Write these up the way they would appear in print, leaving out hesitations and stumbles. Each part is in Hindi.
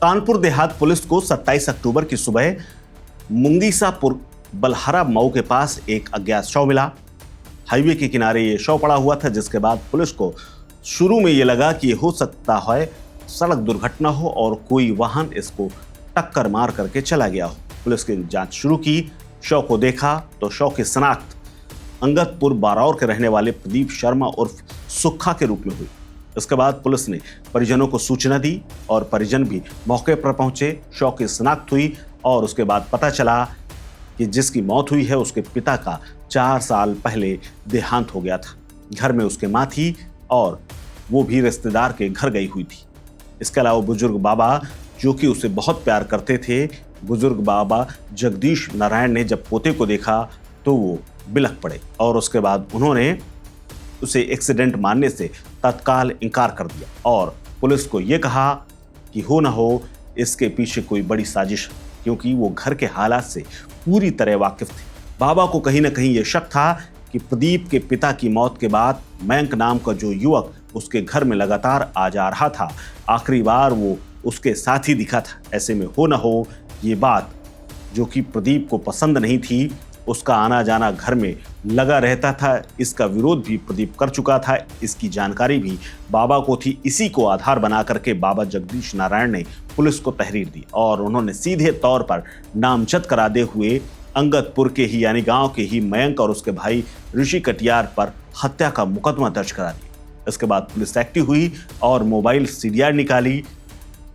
कानपुर देहात पुलिस को 27 अक्टूबर की सुबह मुंगीसापुर बलहरा मऊ के पास एक अज्ञात शव मिला। हाईवे के किनारे ये शव पड़ा हुआ था, जिसके बाद पुलिस को शुरू में ये लगा कि ये हो सकता है सड़क दुर्घटना हो और कोई वाहन इसको टक्कर मार करके चला गया हो। पुलिस ने जांच शुरू की, शव को देखा तो शव की शनाख्त अंगदपुर बारौर के रहने वाले प्रदीप शर्मा उर्फ सुक्खा के रूप में हुई। इसके बाद पुलिस ने परिजनों को सूचना दी और परिजन भी मौके पर पहुंचे। शव की शनाख्त हुई और उसके बाद पता चला कि जिसकी मौत हुई है उसके पिता का 4 साल पहले देहांत हो गया था। घर में उसके मां थी और वो भी रिश्तेदार के घर गई हुई थी। इसके अलावा बुजुर्ग बाबा जो कि उसे बहुत प्यार करते थे, बुजुर्ग बाबा जगदीश नारायण ने जब पोते को देखा तो वो बिलख पड़े और उसके बाद उन्होंने उसे एक्सीडेंट मानने से तत्काल इनकार कर दिया और पुलिस को यह कहा कि हो न हो इसके पीछे कोई बड़ी साजिश, क्योंकि वो घर के हालात से पूरी तरह वाकिफ थे। बाबा को कहीं ना कहीं यह शक था कि प्रदीप के पिता की मौत के बाद मयंक नाम का जो युवक उसके घर में लगातार आ जा रहा था, आखिरी बार वो उसके साथ ही दिखा था। ऐसे में हो न हो ये बात जो कि प्रदीप को पसंद नहीं थी, उसका आना जाना घर में लगा रहता था, इसका विरोध भी प्रदीप कर चुका था। इसकी जानकारी भी बाबा को थी। इसी को आधार बना करके बाबा जगदीश नारायण ने पुलिस को तहरीर दी और उन्होंने सीधे तौर पर नामजद कराते हुए अंगदपुर के ही यानी गांव के ही मयंक और उसके भाई ऋषि कटियार पर हत्या का मुकदमा दर्ज करा दिया। इसके बाद पुलिस एक्टिव हुई और मोबाइल सीडीआर निकाली,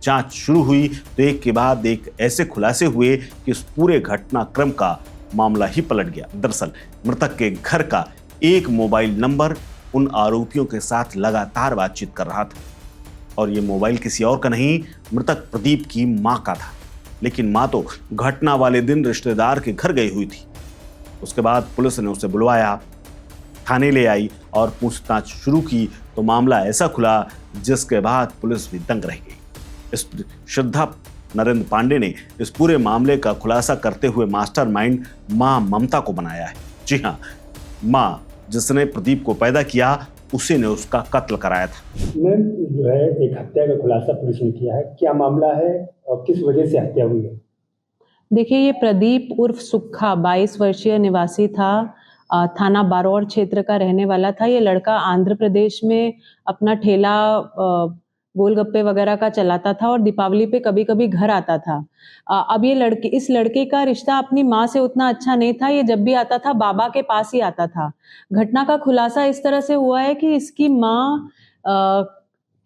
जांच शुरू हुई तो एक के बाद एक ऐसे खुलासे हुए कि इस पूरे घटनाक्रम का मामला ही पलट गया। दरअसल मृतक के घर का एक मोबाइल नंबर उन आरोपियों के साथ लगातार बातचीत कर रहा था और ये मोबाइल किसी और का नहीं, मृतक प्रदीप की मां का था। लेकिन मां तो घटना वाले दिन रिश्तेदार के घर गई हुई थी। उसके बाद पुलिस ने उसे बुलवाया, थाने ले आई और पूछताछ शुरू की तो मामला ऐसा खुला जिसके बाद पुलिस भी दंग रह गई। इस श्रद्धा नरेंद्र पांडे ने इस पूरे मामले का खुलासा करते हुए मास्टरमाइंड मां ममता को बनाया है। जी हां, मां जिसने प्रदीप को पैदा किया उसी ने उसका कत्ल कराया था। मैम जो है एक हत्या का खुलासा पुलिस ने किया है, क्या मामला है और किस वजह से हत्या हुई है? देखिए, ये प्रदीप उर्फ सुक्खा 22 वर्षीय निवासी था, थाना बारौर क्षेत्र का रहने वाला था। ये लड़का आंध्र प्रदेश में अपना ठेला गोलगप्पे वगैरह का चलाता था और दीपावली पे कभी कभी घर आता था। अब इस लड़के का रिश्ता अपनी माँ से उतना अच्छा नहीं था। ये जब भी आता था बाबा के पास ही आता था। घटना का खुलासा इस तरह से हुआ है कि इसकी माँ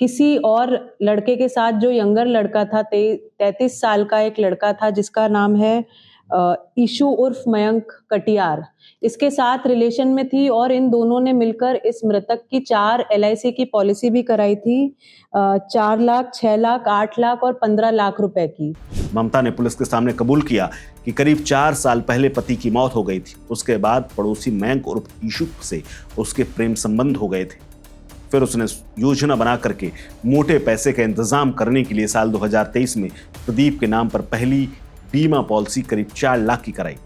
किसी और लड़के के साथ, जो यंगर लड़का था, 33 साल का एक लड़का था जिसका नाम है ईशु उर्फ मयंक कटियार, इसके साथ रिलेशन में थी और इन दोनों ने मिलकर इस मृतक की 4 LIC की पॉलिसी भी कराई थी, 4 लाख, 6 लाख, 8 लाख और 15 लाख रुपए की। ममता ने पुलिस के सामने कबूल किया कि करीब 4 साल पहले पति की मौत हो गई थी। उसके बाद पड़ोसी मयंक उर्फ ईशु से उसके प्रेम संबंध हो गए थे। फिर उसने योजना बना करके मोटे पैसे का इंतजाम करने के लिए साल 2023 में प्रदीप के नाम पर पहली बीमा पॉलिसी करीब 4 लाख की कराई।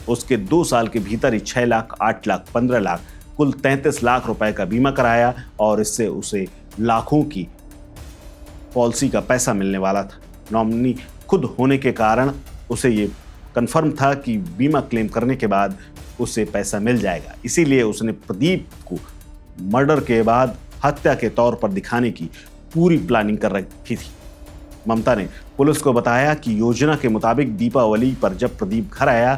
उसके 2 साल के भीतर ही 6 लाख, 8 लाख, 15 लाख, कुल 33 लाख रुपए का बीमा कराया और इससे उसे लाखों की पॉलिसी का पैसा मिलने वाला था। नॉमिनी खुद होने के कारण उसे ये कंफर्म था कि बीमा क्लेम करने के बाद उसे पैसा मिल जाएगा। इसीलिए उसने प्रदीप को मर्डर के बाद हत्या के तौर पर दिखाने की पूरी प्लानिंग कर रखी थी। ममता ने पुलिस को बताया कि योजना के मुताबिक दीपावली पर जब प्रदीप घर आया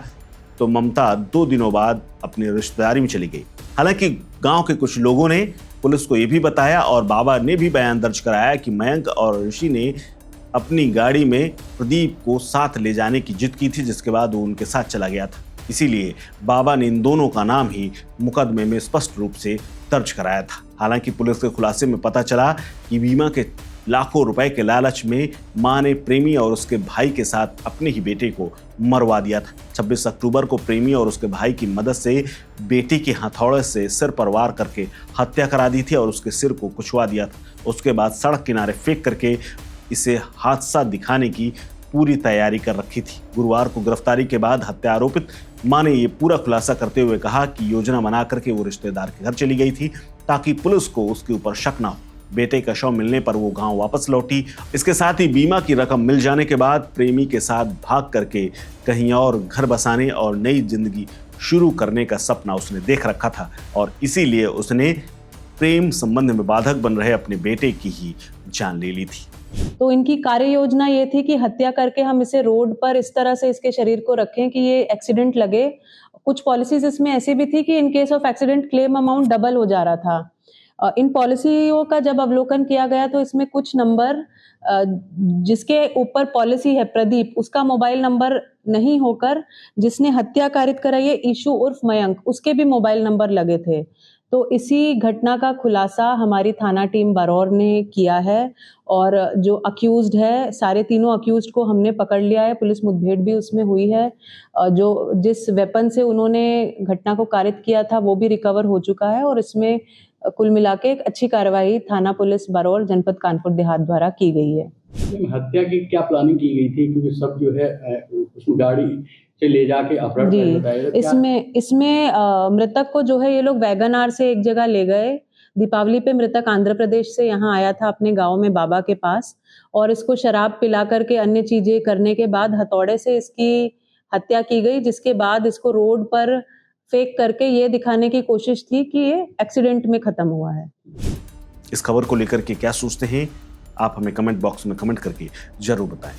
तो ममता 2 दिनों बाद अपनी रिश्तेदारी में चली गई। हालांकि गांव के कुछ लोगों ने पुलिस को यह भी बताया और बाबा ने भी बयान दर्ज कराया कि मयंक और ऋषि ने अपनी गाड़ी में प्रदीप को साथ ले जाने की जिद की थी, जिसके बाद वो उनके साथ चला गया था। इसीलिए बाबा ने इन दोनों का नाम ही मुकदमे में स्पष्ट रूप से दर्ज कराया था। हालांकि पुलिस के खुलासे में पता चला कि बीमा के लाखों रुपए के लालच में मां ने प्रेमी और उसके भाई के साथ अपने ही बेटे को मरवा दिया था। 26 अक्टूबर को प्रेमी और उसके भाई की मदद से बेटी के हथौड़े से सिर पर वार करके हत्या करा दी थी और उसके सिर को कुचवा दिया था। उसके बाद सड़क किनारे फेंक करके इसे हादसा दिखाने की पूरी तैयारी कर रखी थी। गुरुवार को गिरफ्तारी के बाद हत्या आरोपित मां ने ये पूरा खुलासा करते हुए कहा कि योजना बना करके वो रिश्तेदार के घर चली गई थी ताकि पुलिस को उसके ऊपर शक ना हो बेटे का शव मिलने पर वो गांव वापस लौटी। इसके साथ ही बीमा की रकम मिल जाने के बाद प्रेमी के साथ भाग करके कहीं और घर बसाने और नई जिंदगी शुरू करने का सपना उसने देख रखा था और इसीलिए उसने प्रेम संबंध में बाधक बन रहे अपने बेटे की ही जान ले ली थी। तो इनकी कार्य योजना ये थी कि हत्या करके हम इसे रोड पर इस तरह से इसके शरीर को रखें कि ये एक्सीडेंट लगे। कुछ पॉलिसीज इसमें ऐसी भी थी कि in case of accident claim amount double हो जा रहा था। इन पॉलिसियों का जब अवलोकन किया गया तो इसमें कुछ नंबर जिसके ऊपर पॉलिसी है प्रदीप, उसका मोबाइल नंबर नहीं होकर जिसने हत्या कारित कराई है ईशु उर्फ मयंक, उसके भी मोबाइल नंबर लगे थे। तो इसी घटना का खुलासा हमारी थाना टीम बरौर ने किया है और जो अक्यूज्ड है, सारे तीनों अक्यूज्ड को हमने पकड़ लिया है। पुलिस मुठभेड़ भी उसमें हुई है। जो जिस वेपन से उन्होंने घटना को कारित किया था वो भी रिकवर हो चुका है और इसमें कुल मिला के एक अच्छी कार्रवाई थाना पुलिस बरौर जनपद कानपुर देहात द्वारा की गई है। हत्या की क्या प्लानिंग की गई थी, क्योंकि सब जो है उसमें गाड़ी से ले जाके अपहरण कर बताया इसमें मृतक को जो है ये लोग वैगन आर से एक जगह ले गए। दीपावली पे मृतक आंध्र प्रदेश से यहाँ आया था अपने गांव में बाबा के पास और इसको शराब पिला करके अन्य चीजें करने के बाद हथौड़े से इसकी हत्या की गई, जिसके बाद इसको रोड पर फेंक करके ये दिखाने की कोशिश थी कि ये एक्सीडेंट में खत्म हुआ है। इस खबर को लेकर के क्या सोचते हैं आप हमें कमेंट बॉक्स में कमेंट करके जरूर बताएं।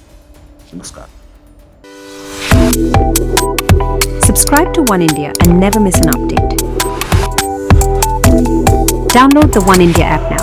नमस्कार। Subscribe to One India and never miss an update. Download the One India app now.